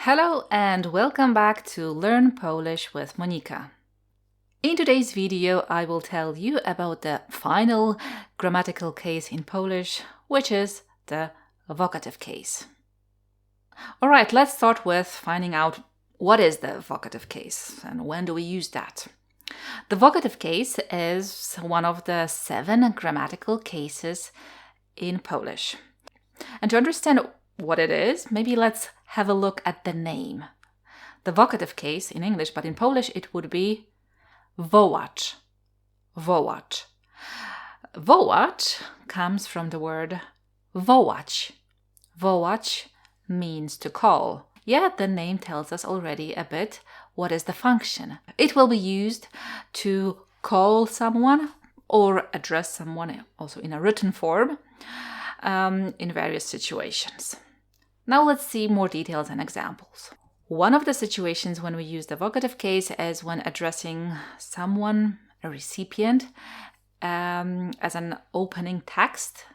Hello and welcome back to Learn Polish with Monika. In today's video, I will tell you about the final grammatical case in Polish, which is the vocative case. Alright, let's start with finding out what is the vocative case and when do we use that. The vocative case is one of the 7 grammatical cases in Polish. And to understand what it is, maybe let's have a look at the name. The vocative case in English, but in Polish it would be WOŁACZ. WOŁACZ. WOŁACZ comes from the word wołać. Wołać means to call. Yet the name tells us already a bit what is the function. It will be used to call someone or address someone also in a written form in various situations. Now let's see more details and examples. One of the situations when we use the vocative case is when addressing someone, a recipient, as an opening text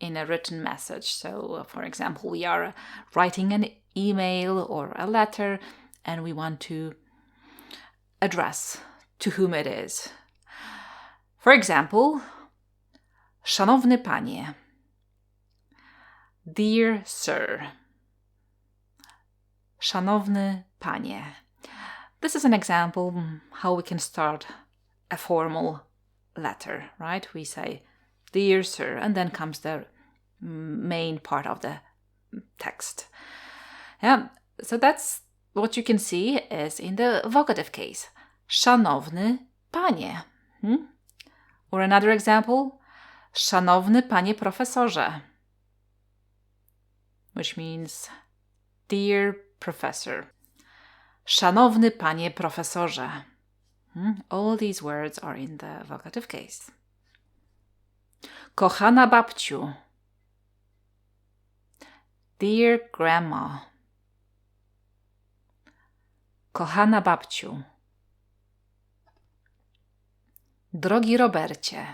in a written message. So, for example, we are writing an email or a letter and we want to address to whom it is. For example, Szanowny Panie, Dear Sir. Szanowny Panie. This is an example how we can start a formal letter, right? We say, Dear Sir, and then comes the main part of the text. Yeah, so that's what you can see is in the vocative case. Szanowny Panie. Or another example, Szanowny Panie Profesorze, which means Dear Professor. Szanowny Panie Profesorze. All these words are in the vocative case. Kochana Babciu. Dear Grandma. Kochana Babciu. Drogi Robercie.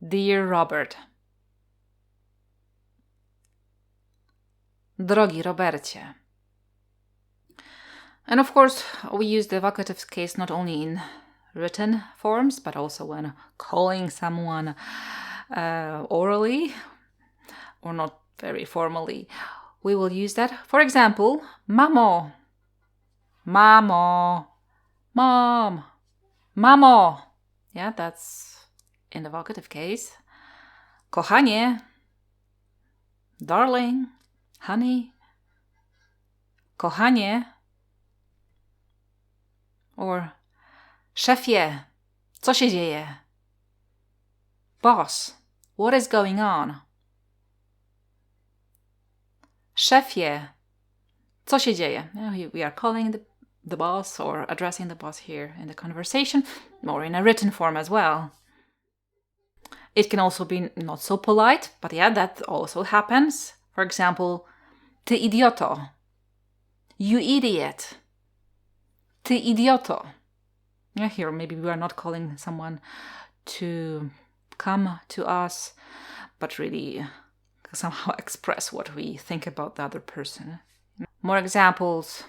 Dear Robert. Drogi Robercie. And of course, we use the vocative case not only in written forms, but also when calling someone orally or not very formally. We will use that. For example, Mamo. Mamo. Mom. Mamo. Yeah, that's in the vocative case. Kochanie. Darling. Honey. Kochanie. Or szefie, co się dzieje? Boss, what is going on? Szefie, co się dzieje? We are calling the boss or addressing the boss here in the conversation or in a written form as well. It can also be not so polite, but yeah, that also happens. For example, ty idioto. You idiot. Ty idioto. Yeah, here maybe we are not calling someone to come to us, but really somehow express what we think about the other person. More examples.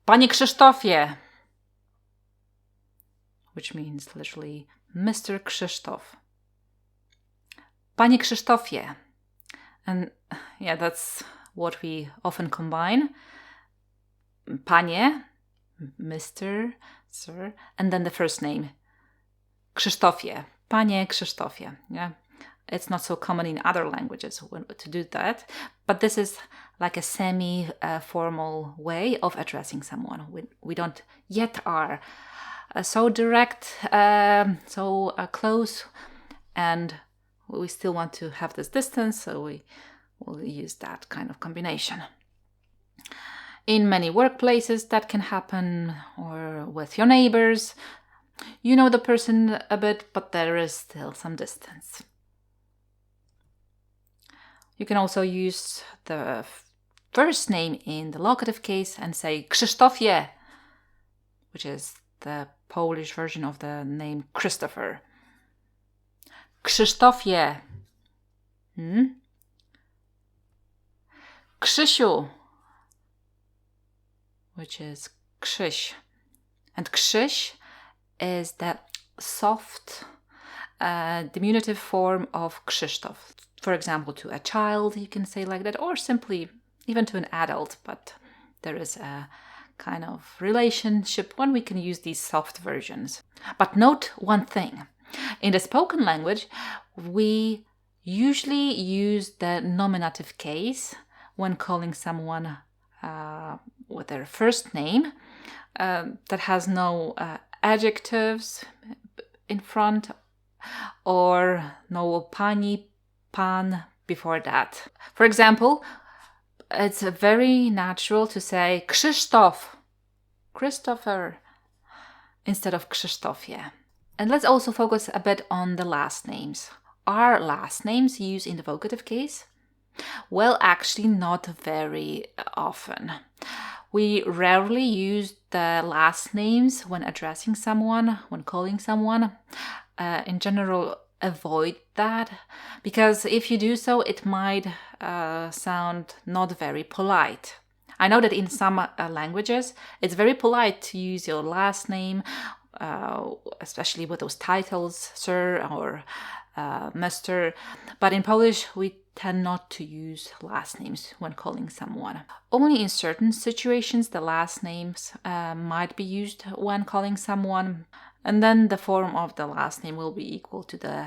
Panie Krzysztofie, which means literally Mr. Krzysztof. Panie Krzysztofie. And yeah, that's what we often combine. Panie, Mr., Sir, and then the first name. Krzysztofie. Panie Krzysztofie. Yeah. It's not so common in other languages to do that, but this is like a semi-formal way of addressing someone. We don't yet are so direct, so close, and we still want to have this distance, so we will use that kind of combination. In many workplaces that can happen, or with your neighbors. You know the person a bit, but there is still some distance. You can also use the first name in the locative case and say Krzysztofie, which is the Polish version of the name Christopher. Krzysztofie. Krzysiu. which is Krzyś. And Krzyś is the soft diminutive form of Krzysztof. For example, to a child, you can say like that, or simply even to an adult, but there is a kind of relationship when we can use these soft versions. But note one thing. In the spoken language, we usually use the nominative case when calling someone with their first name that has no adjectives in front or no pani, pan before that. For example, it's very natural to say Krzysztof, Christopher, instead of Krzysztofie. And let's also focus a bit on the last names. Are last names used in the vocative case? Well, actually not very often. We rarely use the last names when addressing someone, when calling someone. In general, avoid that, because if you do so, it might sound not very polite. I know that in some languages, it's very polite to use your last name, especially with those titles, sir or Mr. But in Polish, we tend not to use last names when calling someone. Only in certain situations, the last names might be used when calling someone. And then the form of the last name will be equal to the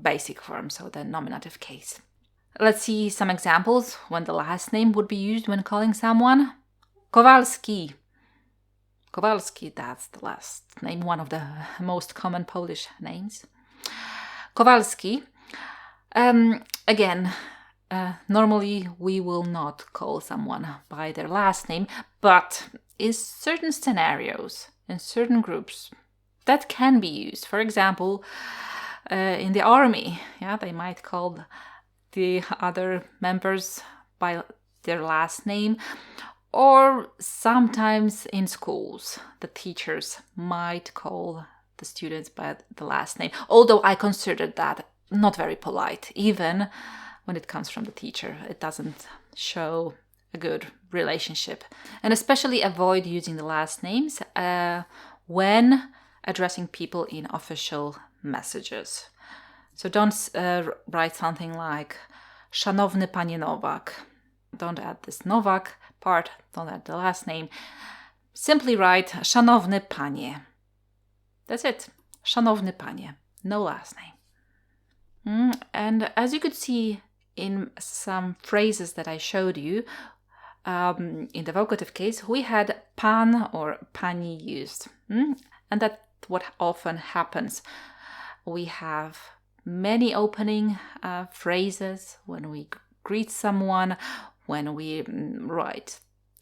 basic form, so the nominative case. Let's see some examples when the last name would be used when calling someone. Kowalski. Kowalski, that's the last name, one of the most common Polish names. Kowalski. Again, normally we will not call someone by their last name, but in certain scenarios, in certain groups, that can be used. For example, in the army, they might call the other members by their last name, or sometimes in schools, the teachers might call the students by the last name, although I consider that not very polite, even when it comes from the teacher. It doesn't show a good relationship. And especially avoid using the last names when addressing people in official messages. So don't write something like Szanowny Panie Nowak. Don't add this Nowak part, don't add the last name. Simply write Szanowny Panie. That's it. Szanowny Panie. No last name. And as you could see in some phrases that I showed you, in the vocative case, we had pan or pani used. And that's what often happens. We have many opening phrases when we greet someone, when we write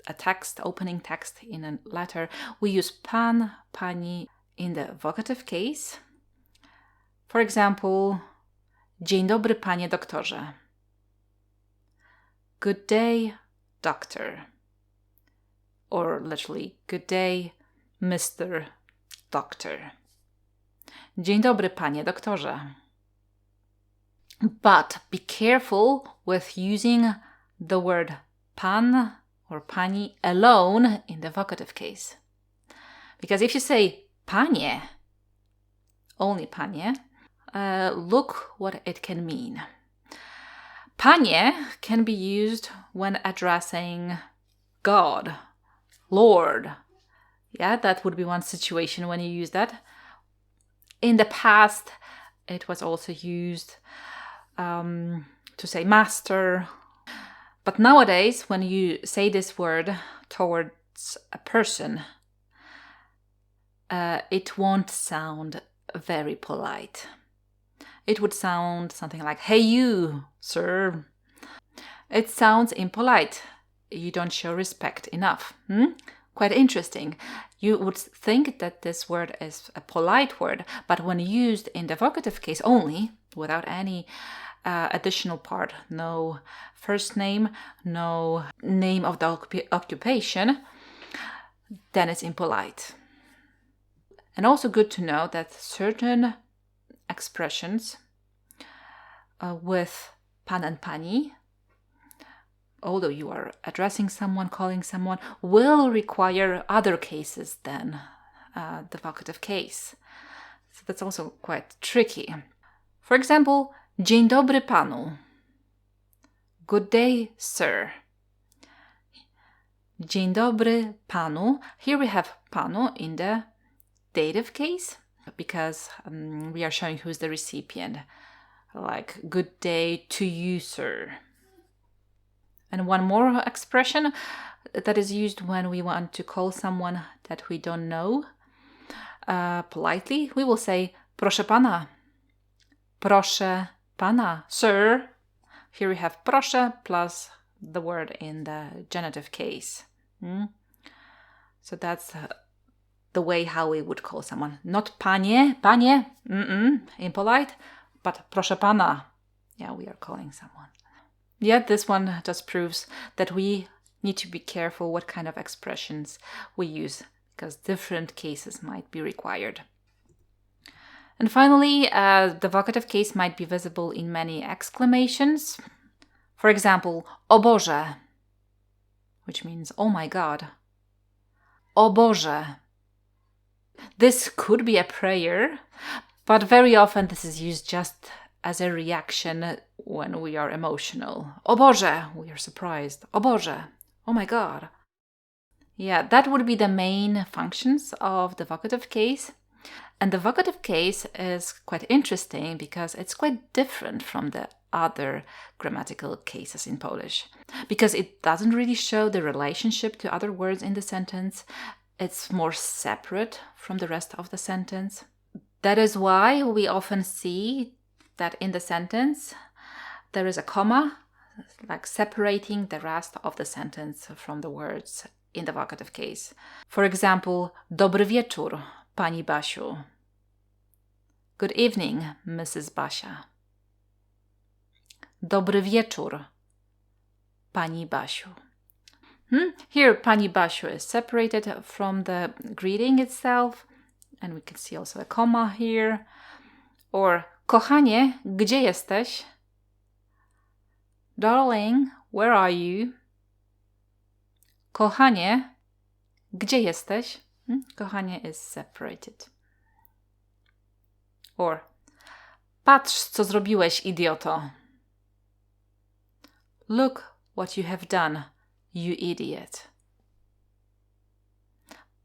a text, opening text in a letter. We use pan, pani in the vocative case. For example, Dzień dobry, panie doktorze. Good day, doctor. Or literally, good day, Mr. Doctor. Dzień dobry, panie doktorze. But be careful with using the word pan or pani alone in the vocative case. Because if you say panie, only panie, look what it can mean. Panie can be used when addressing God, Lord. Yeah, that would be one situation when you use that. In the past, it was also used to say master. But nowadays, when you say this word towards a person, it won't sound very polite. It would sound something like, hey you, sir. It sounds impolite. You don't show respect enough. Quite interesting. You would think that this word is a polite word, but when used in the vocative case only, without any additional part, no first name, no name of the occupation, then it's impolite. And also good to know that certain expressions with pan and pani although you are addressing someone, calling someone, will require other cases than the vocative case. So that's also quite tricky. For example, dzień dobry panu. Good day, sir. Dzień dobry panu. Here we have panu in the dative case because we are showing who's the recipient. Like, good day to you, sir. And one more expression that is used when we want to call someone that we don't know politely. We will say, proszę pana. Proszę pana, sir. Here we have proszę plus the word in the genitive case. So that's the way how we would call someone. Not panie, impolite, but proszę pana. Yeah, we are calling someone. Yet this one just proves that we need to be careful what kind of expressions we use, because different cases might be required. And finally, the vocative case might be visible in many exclamations. For example, o Boże, which means, oh my God. O Boże. This could be a prayer, but very often this is used just as a reaction when we are emotional. O Boże, we are surprised. O Boże, oh my God. Yeah, that would be the main functions of the vocative case. And the vocative case is quite interesting because it's quite different from the other grammatical cases in Polish. Because it doesn't really show the relationship to other words in the sentence. It's more separate from the rest of the sentence. That is why we often see that in the sentence there is a comma, like separating the rest of the sentence from the words in the vocative case. For example, dobry wieczór, pani Basiu. Good evening, Mrs. Basia. Dobry wieczór, pani Basiu. Here, pani Basiu is separated from the greeting itself, and we can see also a comma here. Or, kochanie, gdzie jesteś? Darling, where are you? Kochanie, gdzie jesteś? Kochanie is separated. Or, patrz, co zrobiłeś, idioto. Look what you have done, you idiot.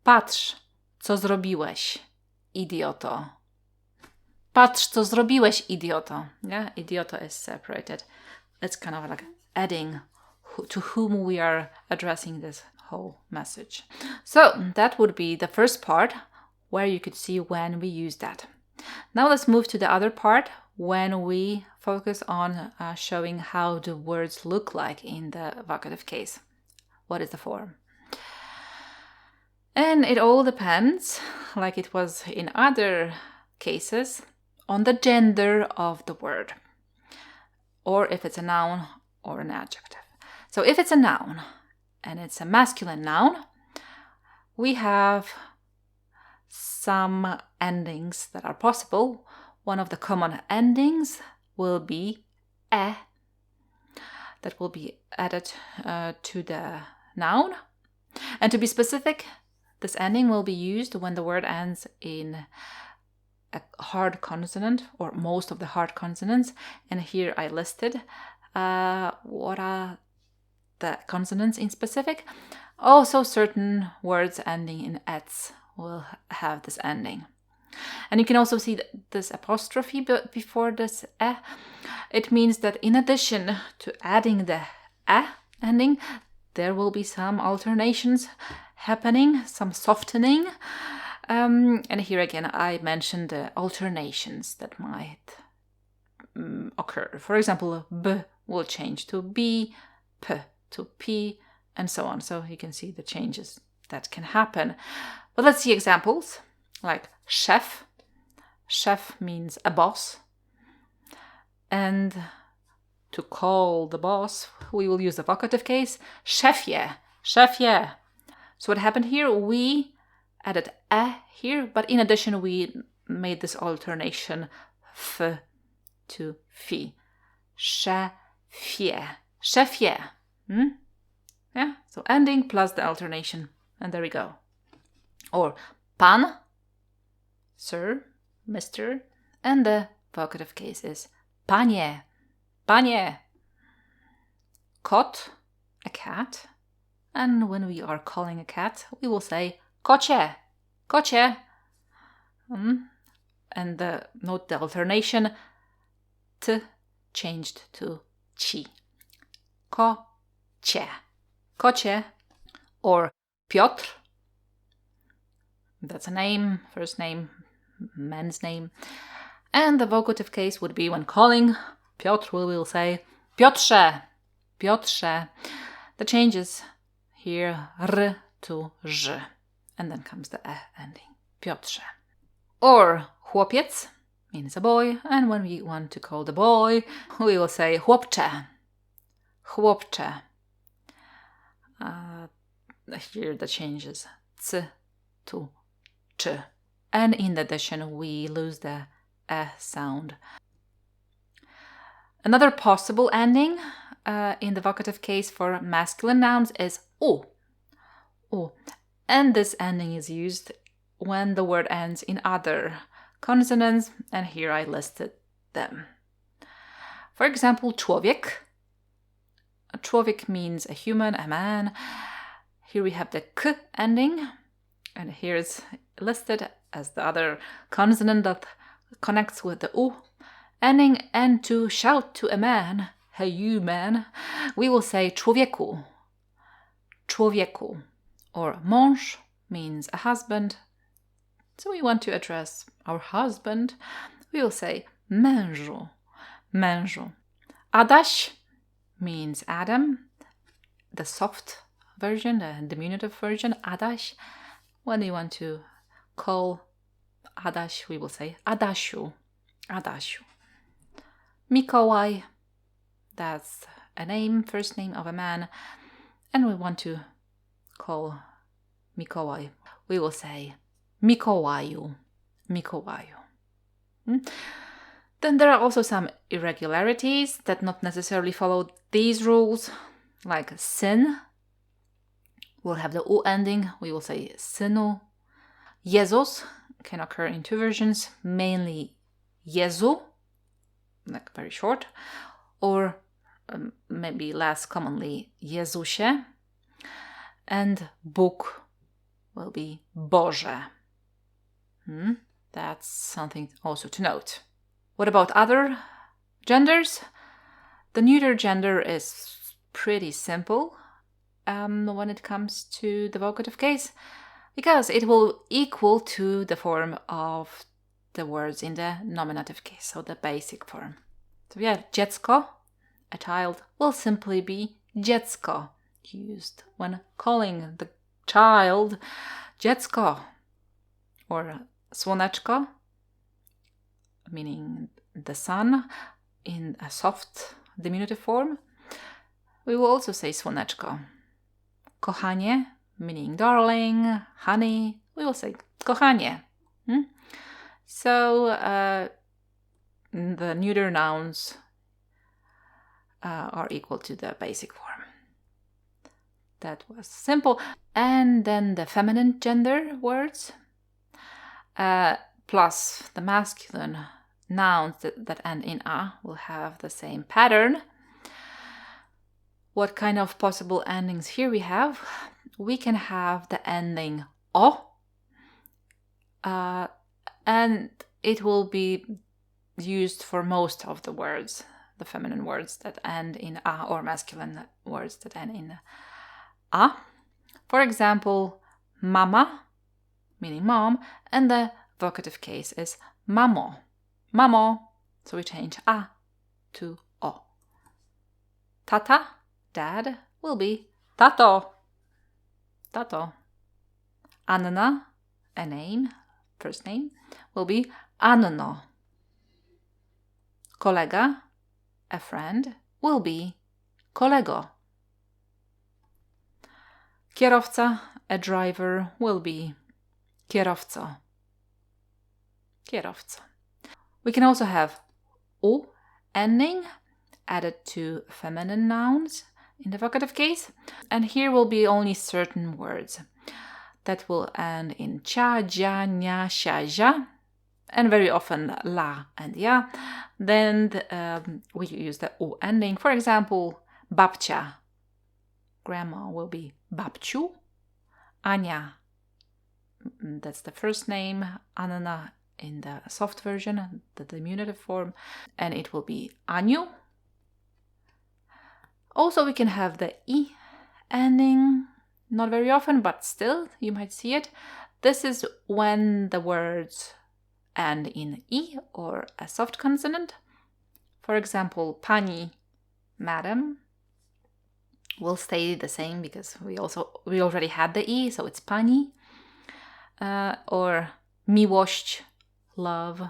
Patrz, co zrobiłeś, idioto. Patrz, co zrobiłeś, idioto. Yeah, idioto is separated. It's kind of like adding to whom we are addressing this whole message. So that would be the first part where you could see when we use that. Now let's move to the other part when we focus on showing how the words look like in the vocative case. What is the form? And it all depends, like it was in other cases, on the gender of the word, or if it's a noun or an adjective. So if it's a noun and it's a masculine noun, we have some endings that are possible. One of the common endings will be e, that will be added to the noun. And to be specific, this ending will be used when the word ends in a hard consonant, or most of the hard consonants. And here I listed what are the consonants in specific. Also, certain words ending in ets will have this ending. And you can also see this apostrophe before this e. It means that in addition to adding the e ending, there will be some alternations happening, some softening. And here again, I mentioned the alternations that might occur. For example, b will change to b, p to p, and so on. So you can see the changes that can happen. But let's see examples, like szef. Szef means a boss. And to call the boss, we will use the vocative case, szefie, szefie. So what happened here? We added e here, but in addition, we made this alternation f to fi. Szefie, szefie. Yeah, so ending plus the alternation. And there we go. Or pan, sir, Mr. And the vocative case is panie, panie. Kot, a cat. And when we are calling a cat, we will say kocie, kocie. And note the alternation, t changed to ci. Kocie, kocie. Or Piotr, that's a name, first name, man's name. And the vocative case would be when calling Piotr, we will say Piotrze, Piotrze. The changes here, r to ż. And then comes the e ending, Piotrze. Or chłopiec means a boy. And when we want to call the boy, we will say chłopcze, chłopcze. Here the changes, c to ch. And in addition, we lose the e sound. Another possible ending in the vocative case for masculine nouns is u. U. And this ending is used when the word ends in other consonants, and here I listed them. For example, człowiek. A człowiek means a human, a man. Here we have the k ending, and here is listed as the other consonant that connects with the u ending. And to shout to a man, hey you man, we will say człowieku, człowieku. Or mąż means a husband. So we want to address our husband, we will say mężu, mężu. Adaś means Adam, the soft version, the diminutive version, Adaś. When we want to call Adaś, we will say Adasiu, Adasiu. Mikołaj, that's a name, first name of a man. And we want to call Mikołaj, we will say Mikołaju, Mikołaju. Then there are also some irregularities that not necessarily follow these rules, like syn. We'll have the u ending, we will say synu. Jezus can occur in two versions, mainly Jezu, like very short, or maybe less commonly Jezusie. And Bóg will be Boże. That's something also to note. What about other genders? The neuter gender is pretty simple when it comes to the vocative case, because it will equal to the form of the words in the nominative case, so the basic form. So yeah, dziecko, a child, will simply be dziecko, used when calling the child dziecko. Or słoneczko, meaning the sun, in a soft diminutive form, we will also say słoneczko. Kochanie, meaning darling, honey, we will say kochanie. So the neuter nouns are equal to the basic form. That was simple. And then the feminine gender words, plus the masculine nouns that end in a will have the same pattern. What kind of possible endings here we have? We can have the ending o, and it will be used for most of the words, the feminine words that end in a, or masculine words that end in a. For example, mama, meaning mom, and the vocative case is mamo, mamo. So we change a to o. Tata, dad, will be tato, tato. Anna, a name, first name, will be Anno. Kolega, a friend, will be kolego. Kierowca, a driver, will be kierowco, kierowco. We can also have u ending added to feminine nouns, in the vocative case. And here will be only certain words that will end in cha, ja, nya, sha, ja, and very often la and ya. Then we use the u ending. For example, babcia, grandma, will be babciu. Ania, that's the first name. Anna in the soft version, the diminutive form, and it will be Aniu. Also, we can have the I ending, not very often, but still, you might see it. This is when the words end in I or a soft consonant. For example, pani, madam, will stay the same because we already had the I, so it's pani. Or miłość, love,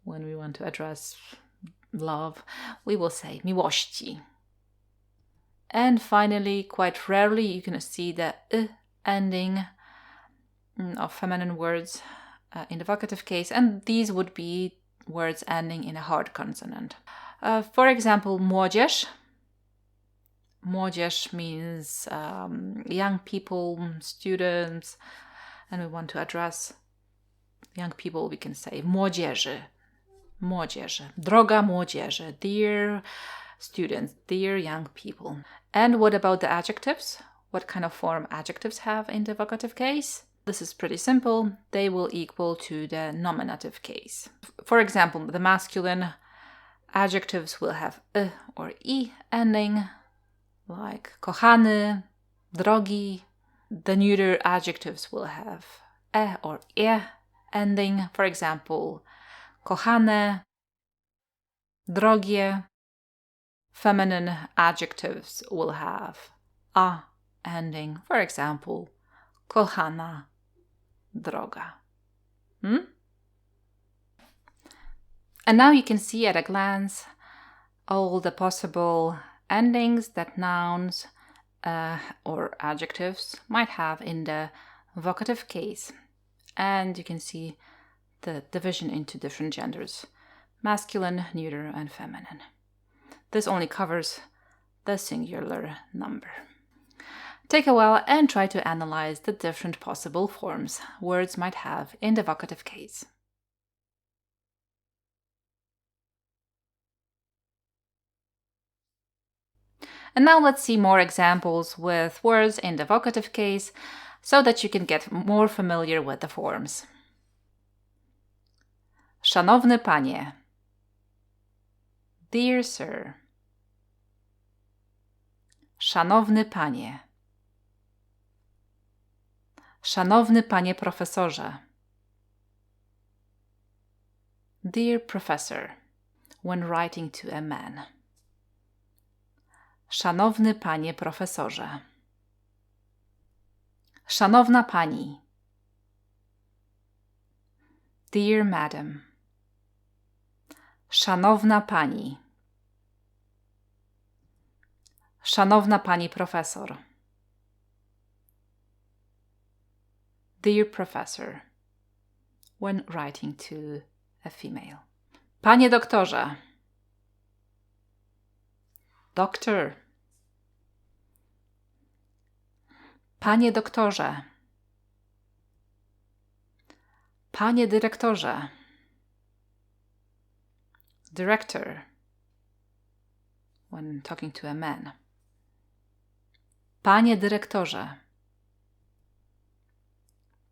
when we want to address love, we will say miłości. And finally, quite rarely, you can see the ending of feminine words in the vocative case, and these would be words ending in a hard consonant. For example, młodzież. Młodzież means young people, students, and we want to address young people, we can say młodzieży, młodzieży, droga młodzieży, dear students, dear young people. And what about the adjectives? What kind of form adjectives have in the vocative case? This is pretty simple. They will equal to the nominative case. For example, the masculine adjectives will have or I ending, like kochany, drogi. The neuter adjectives will have or ending. For example, kochane, drogie. Feminine adjectives will have a ending. For example, kochana, droga. And now you can see at a glance all the possible endings that nouns or adjectives might have in the vocative case. And you can see the division into different genders: masculine, neuter, and feminine. This only covers the singular number. Take a while and try to analyze the different possible forms words might have in the vocative case. And now let's see more examples with words in the vocative case so that you can get more familiar with the forms. Szanowny panie. Dear sir. Szanowny panie. Szanowny panie profesorze. Dear professor, when writing to a man. Szanowny panie profesorze. Szanowna pani. Dear madam. Szanowna pani. Szanowna pani profesor. Dear professor, when writing to a female. Panie doktorze. Doctor. Panie doktorze. Panie dyrektorze. Director, when talking to a man. Panie dyrektorze.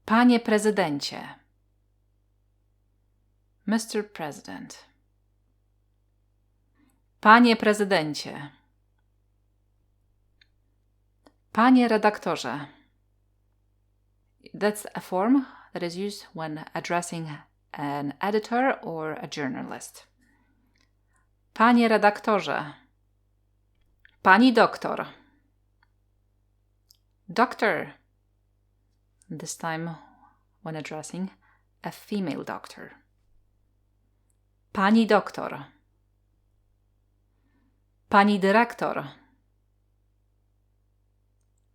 Panie prezydencie. Mr. President. Panie prezydencie. Panie redaktorze. That's a form that is used when addressing an editor or a journalist. Panie redaktorze. Pani doktor. Doctor. This time when addressing a female doctor. Pani doktor. Pani dyrektor.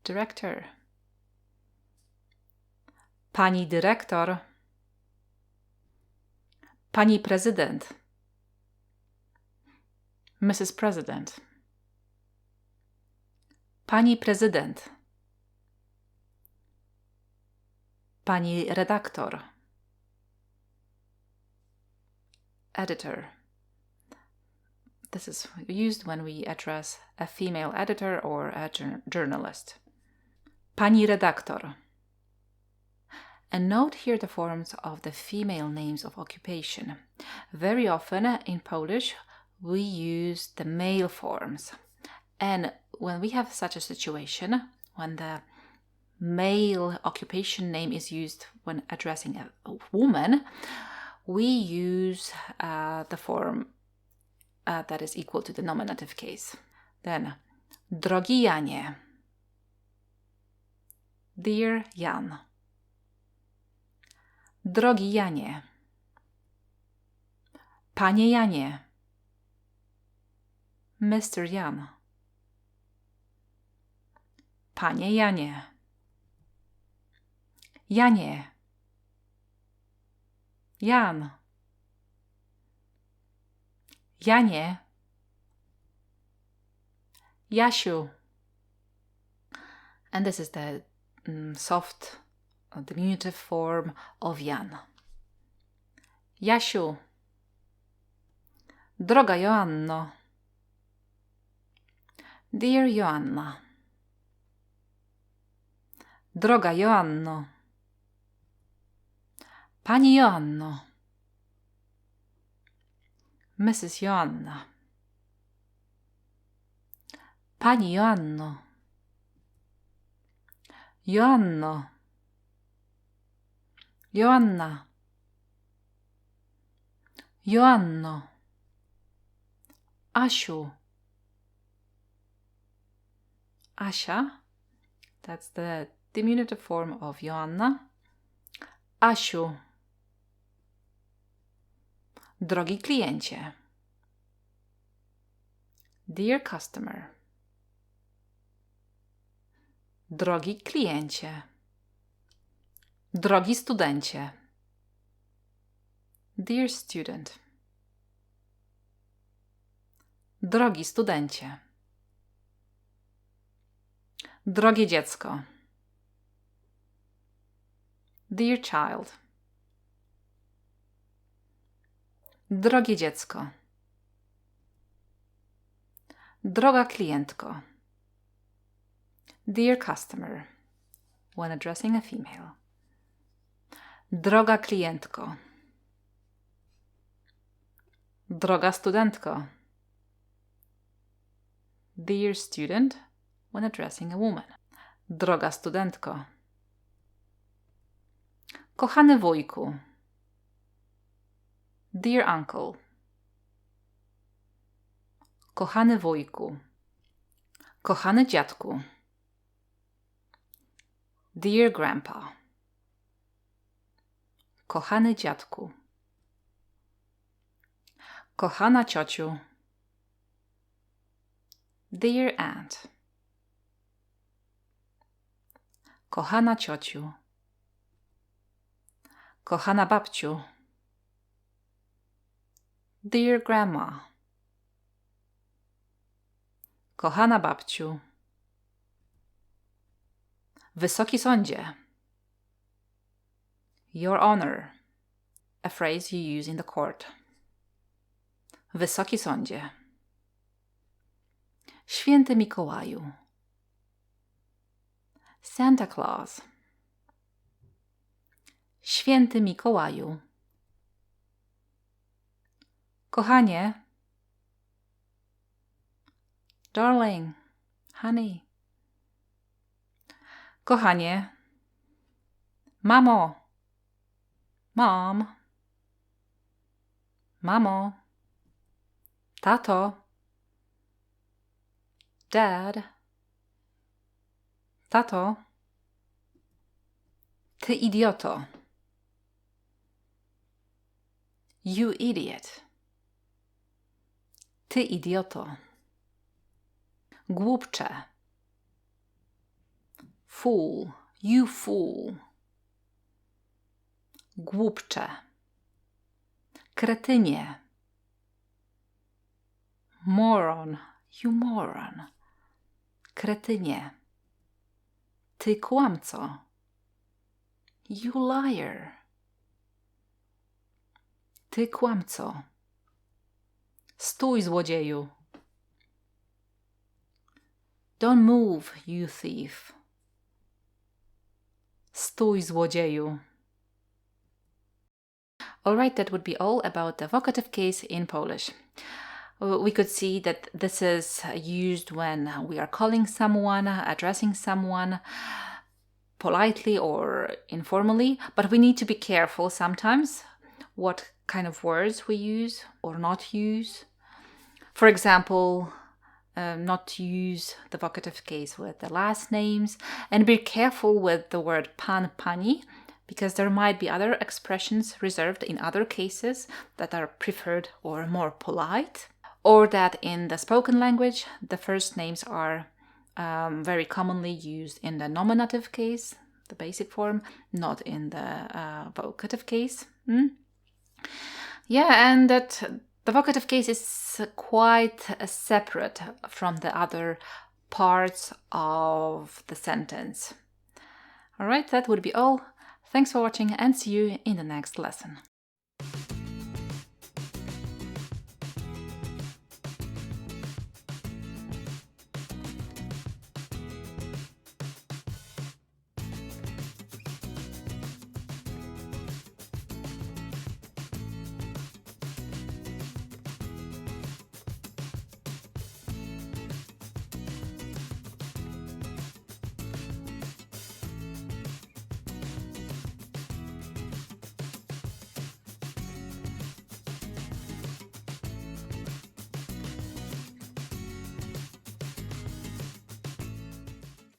Director. Pani dyrektor. Pani prezydent. Mrs. President. Pani prezydent. Pani redaktor. Editor. This is used when we address a female editor or a journalist. Pani redaktor. And note here the forms of the female names of occupation. Very often in Polish, we use the male forms. And when we have such a situation, when the male occupation name is used when addressing a woman, we use the form that is equal to the nominative case. Then, drogi Janie. Dear Jan. Drogi Janie. Panie Janie. Mr. Jan. Panie Janie. Janie. Jan. Janie. Jasiu. And this is the soft diminutive form of Jan. Jasiu. Droga Joanno. Dear Joanna. Droga Joanno. Pani Joanno. Mrs. Joanna. Pani Joanno. Joanno. Joanna. Joanno. Asiu. Asia. That's the diminutive form of Joanna. Asiu. Drogi kliencie. Dear customer. Drogi kliencie. Drogi studencie. Dear student. Drogi studencie. Drogie dziecko. Dear child. Drogie dziecko. Droga klientko. Dear customer, when addressing a female. Droga klientko. Droga studentko. Dear student, when addressing a woman. Droga studentko. Kochany wujku. Dear uncle. Kochany wujku. Kochany dziadku. Dear grandpa. Kochany dziadku. Kochana ciociu. Dear aunt. Kochana ciociu. Kochana babciu. Dear grandma. Kochana babciu. Wysoki sądzie. Your honor. A phrase you use in the court. Wysoki sądzie. Święty Mikołaju. Santa Claus. Święty Mikołaju. Kochanie. Darling. Honey. Kochanie. Mamo. Mom. Mamo. Tato. Dad. Tato. Ty idioto. You idiot. Ty idioto. Głupcze. Fool. You fool. Głupcze. Kretynie. Moron. You moron. Kretynie. Ty kłamco. You liar. Ty kłamco. Stój, złodzieju. Don't move, you thief. Stój, złodzieju. Alright, that would be all about the vocative case in Polish. We could see that this is used when we are calling someone, addressing someone politely or informally, but we need to be careful sometimes what kind of words we use or not use. For example, not to use the vocative case with the last names, and be careful with the word pan, pani, because there might be other expressions reserved in other cases that are preferred or more polite, or that in the spoken language the first names are very commonly used in the nominative case, the basic form, not in the vocative case. Yeah, and that the vocative case is quite separate from the other parts of the sentence. Alright, that would be all. Thanks for watching and see you in the next lesson.